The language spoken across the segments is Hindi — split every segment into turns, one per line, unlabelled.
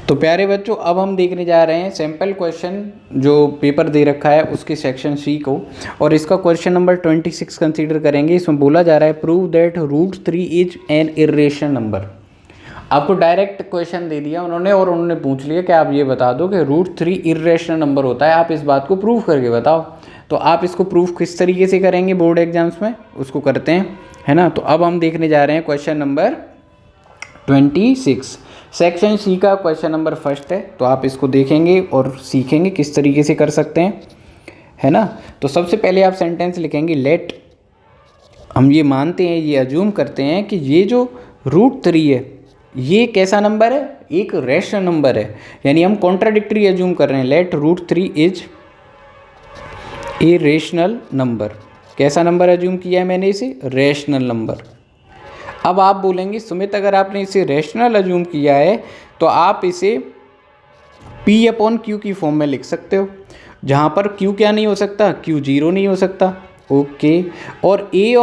तो प्यारे बच्चों, अब हम देखने जा रहे हैं सैम्पल क्वेश्चन जो पेपर दे रखा है उसके सेक्शन सी को, और इसका क्वेश्चन नंबर 26 कंसीडर करेंगे। इसमें बोला जा रहा है prove that √3 is an irrational number. आपको डायरेक्ट क्वेश्चन दे दिया उन्होंने और उन्होंने पूछ लिया कि आप ये बता दो कि √3 इर्रेशनल नंबर होता है, आप इस बात को प्रूव करके बताओ। तो आप इसको प्रूव किस तरीके से करेंगे बोर्ड एग्जाम्स में, उसको करते हैं, है ना। तो अब हम देखने जा रहे हैं क्वेश्चन नंबर 26, सेक्शन सी का क्वेश्चन नंबर फर्स्ट है। तो आप इसको देखेंगे और सीखेंगे किस तरीके से कर सकते हैं, है ना। तो सबसे पहले आप सेंटेंस लिखेंगे लेट, हम ये मानते हैं, ये अज्यूम करते हैं कि ये जो √3 है ये कैसा नंबर है, एक रैशनल नंबर है, यानी हम कॉन्ट्राडिक्टरी अज्यूम कर रहे हैं। Let √3 is a rational number. कैसा नंबर अज्यूम किया है मैंने, इसे रैशनल नंबर। अब आप बोलेंगे सुमित, अगर आपने इसे रैशनल अज्यूम किया है तो आप इसे P/Q की फॉर्म में लिख सकते हो, जहाँ पर Q क्या नहीं हो सकता, Q 0 नहीं हो सकता। ओके, और P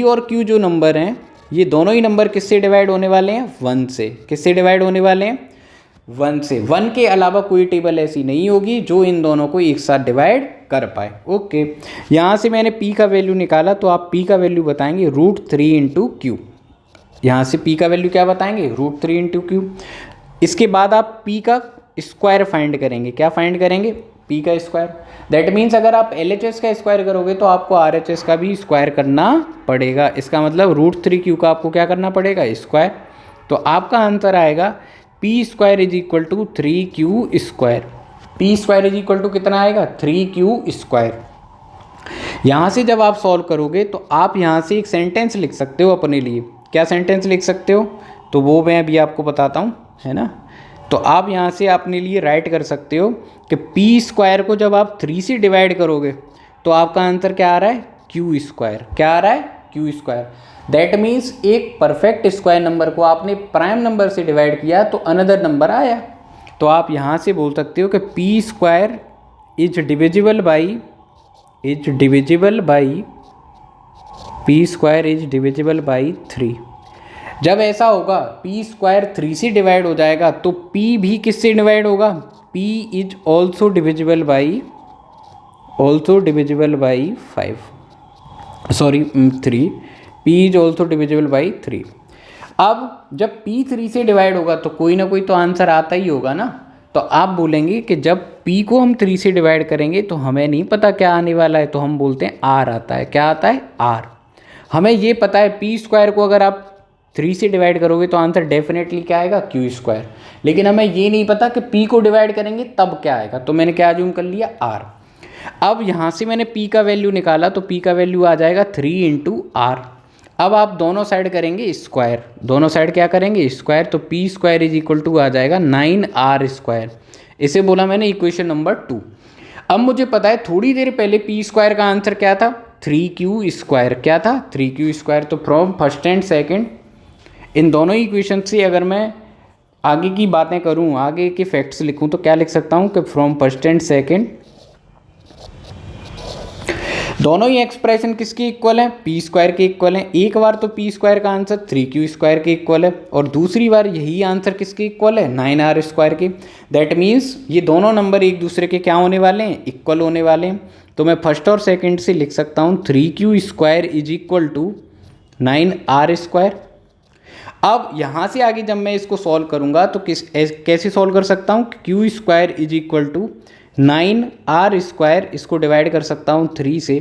और Q जो नंबर हैं ये दोनों ही नंबर किससे डिवाइड होने वाले हैं, 1 से। किससे डिवाइड होने वाले हैं, 1 से। 1 के अलावा कोई टेबल ऐसी नहीं होगी जो इन दोनों को एक साथ डिवाइड कर पाए। ओके, यहाँ से मैंने P का वैल्यू निकाला, तो आप P का वैल्यू बताएंगे √3 इंटू Q। यहाँ से P का वैल्यू क्या बताएंगे, √3 इंटू Q। इसके बाद आप P का स्क्वायर फाइंड करेंगे। क्या फाइंड करेंगे, P का स्क्वायर। दैट मीन्स अगर आप LHS का स्क्वायर करोगे तो आपको RHS का भी स्क्वायर करना पड़ेगा। इसका मतलब √3Q का आपको क्या करना पड़ेगा, स्क्वायर। तो आपका आंसर आएगा P² = 3Q²। P² = कितना आएगा, 3Q²। यहाँ से जब आप सॉल्व करोगे तो आप यहाँ से एक सेंटेंस लिख सकते हो अपने लिए। क्या सेंटेंस लिख सकते हो, तो वो मैं अभी आपको बताता हूँ, है ना। तो आप यहाँ से अपने लिए राइट कर सकते हो कि P² को जब आप 3 से डिवाइड करोगे तो आपका आंसर क्या आ रहा है, Q²। क्या आ रहा है, Q²। दैट मीन्स एक परफेक्ट स्क्वायर नंबर को आपने प्राइम नंबर से डिवाइड किया तो अनदर नंबर आया। तो आप यहाँ से बोल सकते हो कि P² is divisible by P² is divisible by 3। जब ऐसा होगा P² 3 से डिवाइड हो जाएगा तो P भी किससे डिवाइड होगा, P is also divisible by 3। P is also divisible by 3। अब जब P 3 से डिवाइड होगा तो कोई ना कोई तो आंसर आता ही होगा ना। तो आप बोलेंगे कि जब P को हम 3 से डिवाइड करेंगे तो हमें नहीं पता क्या आने वाला है, तो हम बोलते हैं R आता है। क्या आता है, R। हमें ये पता है P² को अगर आप 3 से डिवाइड करोगे तो आंसर डेफिनेटली क्या आएगा, Q²। लेकिन हमें ये नहीं पता कि P को डिवाइड करेंगे तब क्या आएगा, तो मैंने क्या अज्यूम कर लिया, R। अब यहाँ से मैंने P का वैल्यू निकाला तो P का वैल्यू आ जाएगा 3 इंटू R। अब आप दोनों साइड करेंगे स्क्वायर, दोनों साइड क्या करेंगे, स्क्वायर। तो P² = आ जाएगा 9R²। इसे बोला मैंने इक्वेशन नंबर 2। अब मुझे पता है थोड़ी देर पहले P² का आंसर क्या था, 3Q²। क्या था, 3Q²। तो from first and second in दोनों इक्वेशन से अगर मैं आगे की बातें करूं, आगे के फैक्ट्स लिखूं, तो क्या लिख सकता हूं कि फ्रॉम फर्स्ट एंड सेकेंड दोनों ही एक्सप्रेशन किसके इक्वल है, P² के इक्वल है। एक बार तो P² का आंसर 3Q² के इक्वल है और दूसरी बार यही आंसर किसके इक्वल है, 9R² के। दैट मीन्स ये दोनों नंबर एक दूसरे के क्या होने वाले हैं, इक्वल होने वाले हैं। तो मैं फर्स्ट और सेकंड से लिख सकता हूँ 3Q² = 9R²। अब यहाँ से आगे जब मैं इसको सॉल्व करूँगा तो कैसे सॉल्व कर सकता हूँ, Q² = 9R²। इसको डिवाइड कर सकता हूँ 3 से,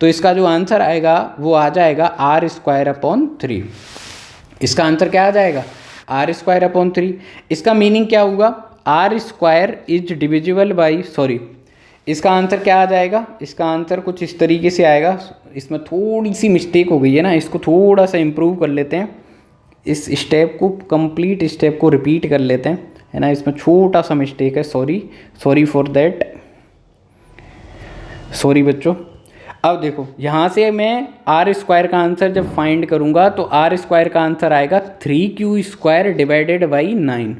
तो इसका जो आंसर आएगा वो आ जाएगा R²/3। इसका आंसर क्या आ जाएगा, R²/3। इसका मीनिंग क्या होगा, R² इज डिविजिबल बाई, इसका आंसर क्या आ जाएगा, इसका आंसर कुछ इस तरीके से आएगा। इसमें थोड़ी सी मिस्टेक हो गई है ना, इसको थोड़ा सा इम्प्रूव कर लेते हैं। इस स्टेप को, कंप्लीट स्टेप को रिपीट कर लेते हैं, है ना। इसमें छोटा सा मिस्टेक है, सॉरी फॉर दैट, सॉरी बच्चों। अब देखो यहाँ से मैं R² का आंसर जब फाइंड करूँगा तो R² का आंसर आएगा 3Q² डिवाइडेड बाई 9।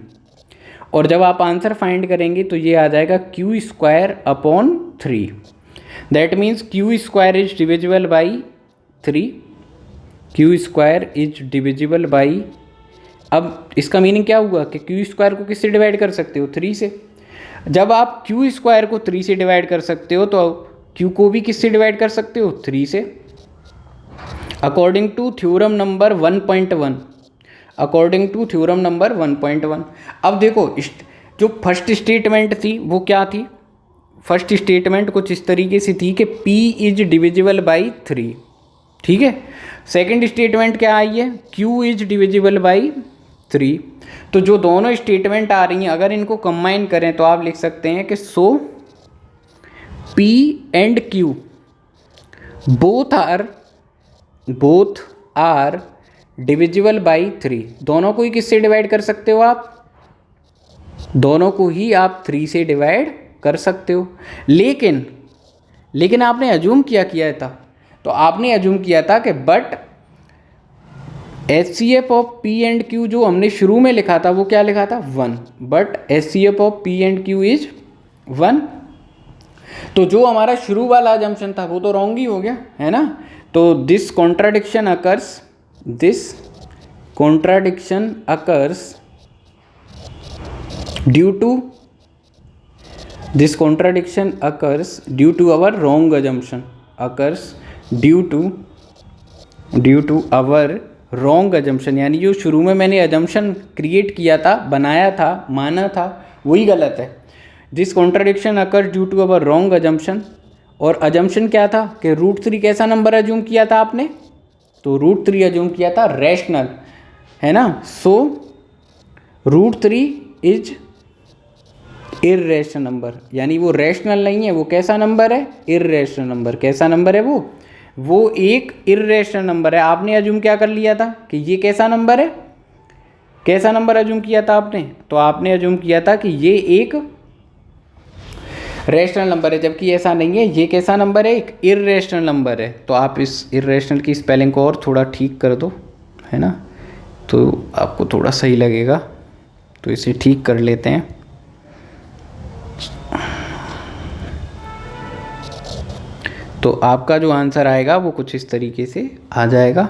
और जब आप आंसर फाइंड करेंगे तो ये आ जाएगा Q²/3। That means Q² is divisible by 3, Q² is divisible by अब इसका मीनिंग क्या हुआ कि क्यू स्क्वायर को किससे डिवाइड कर सकते हो, 3 से। जब आप क्यू स्क्वायर को 3 से डिवाइड कर सकते हो तो क्यू को भी किससे डिवाइड कर सकते हो, 3 से। According to theorem number 1.1, according to theorem number 1.1। अब देखो जो फर्स्ट स्टेटमेंट थी वो क्या थी, फर्स्ट स्टेटमेंट कुछ इस तरीके से थी कि P इज डिविजिबल बाई 3, ठीक है। सेकंड स्टेटमेंट क्या आई है, Q इज डिविजिबल बाई 3। तो जो दोनों स्टेटमेंट आ रही हैं अगर इनको कंबाइन करें तो आप लिख सकते हैं कि so P and Q both are divisible by 3। दोनों को ही किससे डिवाइड कर सकते हो आप, दोनों को ही आप 3 से डिवाइड कर सकते हो। लेकिन आपने अज्यूम किया था, तो आपने अज्यूम किया था कि but HCF of P and Q जो हमने शुरू में लिखा था वो क्या लिखा था, 1, but HCF of P and Q is 1। तो जो हमारा शुरू वाला अजम्पशन था वो तो रॉन्ग ही हो गया, है ना। तो this contradiction occurs due to our wrong assumption, due to our wrong assumption, यानी जो शुरू में मैंने अजम्पशन क्रिएट किया था, बनाया था, माना था, वही गलत है। This contradiction occur due to our wrong assumption. और अजम्पशन क्या था कि √3 कैसा नंबर अज्यूम किया था आपने, तो √3 अज्यूम किया था रैशनल, है ना। सो √3 इज इर्रेशनल नंबर, यानी वो रैशनल नहीं है, वो कैसा नंबर है, इर्रेशनल नंबर। कैसा नंबर है वो एक इर्रेशनल नंबर है। आपने अज्यूम क्या कर लिया था कि ये कैसा नंबर है, कैसा नंबर अज्यूम किया था आपने, तो आपने अज्यूम किया था कि ये एक रैशनल नंबर है, जबकि ऐसा नहीं है, ये कैसा नंबर है, एक इर्रेशनल नंबर है। तो आप इस इर्रेशनल की स्पेलिंग को और थोड़ा ठीक कर दो, है ना, तो आपको थोड़ा सही लगेगा। तो इसे ठीक कर लेते हैं। तो आपका जो आंसर आएगा वो कुछ इस तरीके से आ जाएगा।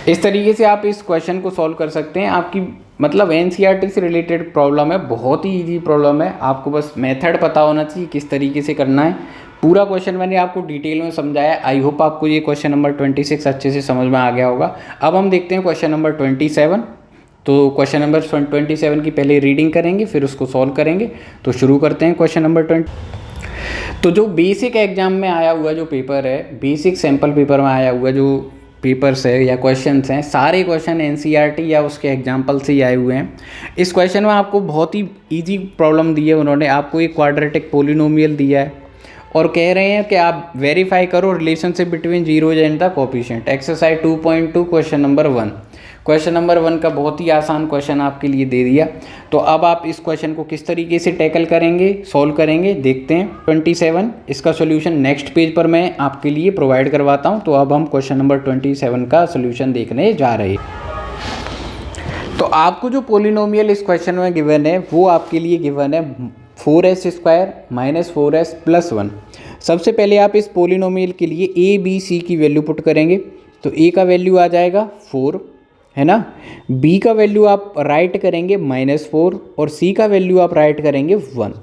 इस तरीके से आप इस क्वेश्चन को सॉल्व कर सकते हैं। आपकी मतलब एनसीईआरटी से रिलेटेड प्रॉब्लम है, बहुत ही इजी प्रॉब्लम है। आपको बस मेथड पता होना चाहिए किस तरीके से करना है। पूरा क्वेश्चन मैंने आपको डिटेल में समझाया। आई होप आपको ये क्वेश्चन नंबर 26 अच्छे से समझ में आ गया होगा। अब हम देखते हैं क्वेश्चन नंबर 27। तो क्वेश्चन नंबर 27 की पहले रीडिंग करेंगे, फिर उसको सॉल्व करेंगे। तो शुरू करते हैं क्वेश्चन नंबर 20। तो जो बेसिक एग्जाम में आया हुआ जो पेपर है, बेसिक सैम्पल पेपर में आया हुआ जो पेपर्स है या क्वेश्चंस हैं, सारे क्वेश्चन एनसीईआरटी या उसके एग्जाम्पल से ही आए हुए हैं। इस क्वेश्चन में आपको बहुत ही इजी प्रॉब्लम दी है उन्होंने। आपको एक क्वाड्रेटिक पोलिनोमियल दिया है और कह रहे हैं कि आप वेरीफाई करो relationship between zeros and the coefficient. Exercise 2.2 question number 1। Question number 1 का बहुत ही आसान क्वेश्चन आपके लिए दे दिया। तो अब आप इस क्वेश्चन को किस तरीके से टैकल करेंगे, सॉल्व करेंगे, देखते हैं। 27 इसका सोल्यूशन नेक्स्ट पेज पर मैं आपके लिए प्रोवाइड करवाता हूं। तो अब हम क्वेश्चन नंबर 27 का सोल्यूशन देखने जा रहे हैं। तो आपको जो पोलिनोमियल इस क्वेश्चन में गिवन है वो आपके लिए गिवन है 4s² - 4s + 1। सबसे पहले आप इस पोलिनोमियल के लिए a, b, c की वैल्यू पुट करेंगे। तो a का वैल्यू आ जाएगा 4, है ना। b का वैल्यू आप राइट करेंगे -4 और c का वैल्यू आप राइट करेंगे 1।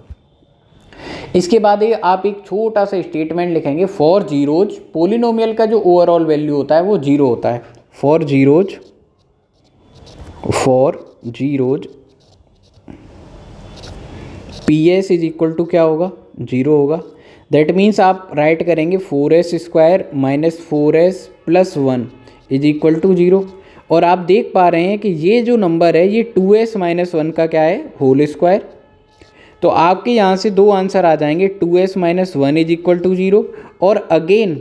इसके बाद आप एक छोटा सा स्टेटमेंट लिखेंगे फॉर जीरोज। पोलिनोमियल का जो ओवरऑल वैल्यू होता है वो 0 होता है। For zeros PS is equal to क्या होगा, 0 होगा। दैट मीन्स आप राइट करेंगे 4s² - 4s + 1 is equal to 0। और आप देख पा रहे हैं कि ये जो नंबर है ये 2s - 1 का क्या है, होल स्क्वायर। तो आपके यहाँ से दो आंसर आ जाएंगे, 2s - 1 इज इक्वल टू 0 और अगेन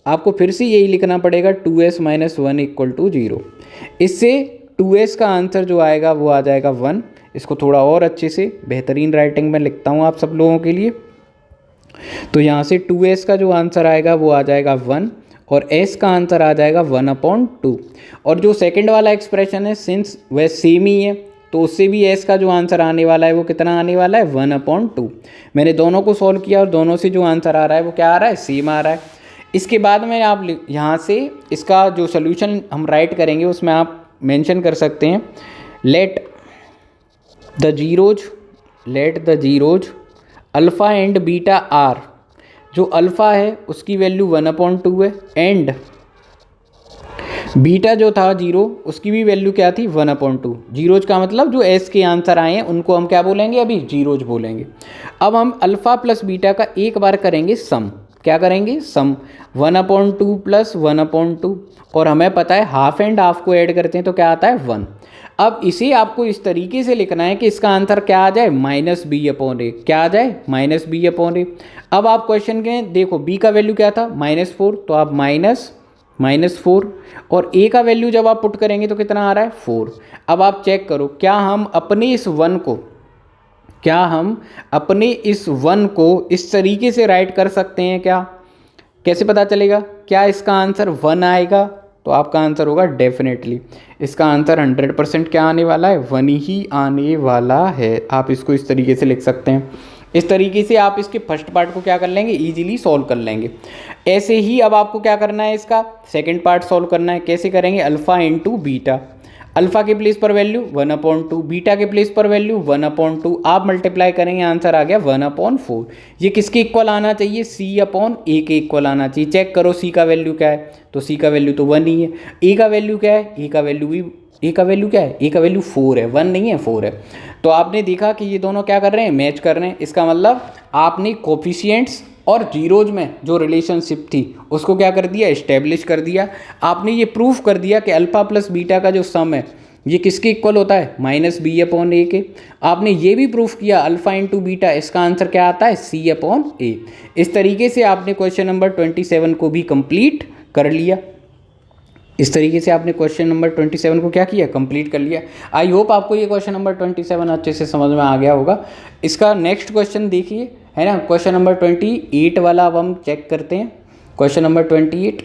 आपको फिर से यही लिखना पड़ेगा 2s - 1 इक्वल टू 0। इससे 2s का आंसर जो आएगा वो आ जाएगा 1। इसको थोड़ा और अच्छे से बेहतरीन राइटिंग में लिखता हूँ आप सब लोगों के लिए। तो यहाँ से 2s का जो आंसर आएगा वो आ जाएगा 1 और s का आंसर आ जाएगा 1/2। और जो सेकंड वाला एक्सप्रेशन है, सिंस वह सेम ही है तो उससे भी s का जो आंसर आने वाला है वो कितना आने वाला है, 1/2। मैंने दोनों को सॉल्व किया और दोनों से जो आंसर आ रहा है वो क्या आ रहा है, सेम आ रहा है। इसके बाद में आप यहाँ से इसका जो सोल्यूशन हम राइट करेंगे उसमें आप मेंशन कर सकते हैं let the zeros alpha and beta are, जो अल्फ़ा है उसकी वैल्यू 1/2 है एंड बीटा जो था जीरो उसकी भी वैल्यू क्या थी 1/2। जीरोज का मतलब जो एस के आंसर आए हैं उनको हम क्या बोलेंगे, अभी जीरोज बोलेंगे। अब हम अल्फ़ा प्लस बीटा का एक बार करेंगे सम, क्या करेंगे सम 1/2 प्लस 1/2, और हमें पता है हाफ एंड हाफ को ऐड करते हैं तो क्या आता है 1। अब इसे आपको इस तरीके से लिखना है कि इसका आंसर क्या आ जाए -b/a, क्या आ जाए -b/a। अब आप क्वेश्चन के देखो b का वैल्यू क्या था -4, तो आप -4 और a का वैल्यू जब आप पुट करेंगे तो कितना आ रहा है 4। अब आप चेक करो क्या हम अपने इस 1 को इस तरीके से राइट कर सकते हैं क्या, कैसे पता चलेगा क्या इसका आंसर 1 आएगा, तो आपका आंसर होगा डेफिनेटली इसका आंसर 100% क्या आने वाला है 1 ही आने वाला है। आप इसको इस तरीके से लिख सकते हैं। इस तरीके से आप इसके फर्स्ट पार्ट को क्या कर लेंगे, इजीली सॉल्व कर लेंगे। ऐसे ही अब आपको क्या करना है, इसका सेकंड पार्ट सॉल्व करना है। कैसे करेंगे, अल्फ़ा इंटू बीटा, अल्फ़ा के प्लेस पर वैल्यू 1/2, बीटा के प्लेस पर वैल्यू 1/2, आप मल्टीप्लाई करेंगे आंसर आ गया 1/4। ये किसके इक्वल आना चाहिए, C/A के इक्वल आना चाहिए। चेक करो C का वैल्यू क्या है, तो C का वैल्यू तो 1 ही है। A का वैल्यू क्या है, A का वैल्यू क्या है, A का वैल्यू 4 है, 1 नहीं है 4 है। तो आपने देखा कि ये दोनों क्या कर रहे हैं, मैच कर रहे हैं। इसका मतलब आपने कोफिशिएंट्स और जीरोज में जो रिलेशनशिप थी उसको क्या कर दिया, इस्टेब्लिश कर दिया। आपने ये प्रूफ कर दिया कि अल्फ़ा प्लस बीटा का जो सम है ये किसके इक्वल होता है -b/a के। आपने ये भी प्रूफ किया अल्फ़ा इंटू बीटा इसका आंसर क्या आता है C/A। इस तरीके से आपने क्वेश्चन नंबर 27 को भी कंप्लीट कर लिया। इस तरीके से आपने क्वेश्चन नंबर 27 को क्या किया, कंप्लीट कर लिया। आई होप आपको ये क्वेश्चन नंबर 27 अच्छे से समझ में आ गया होगा। इसका नेक्स्ट क्वेश्चन देखिए, है ना, क्वेश्चन नंबर 28 वाला अब हम चेक करते हैं। Question number 28,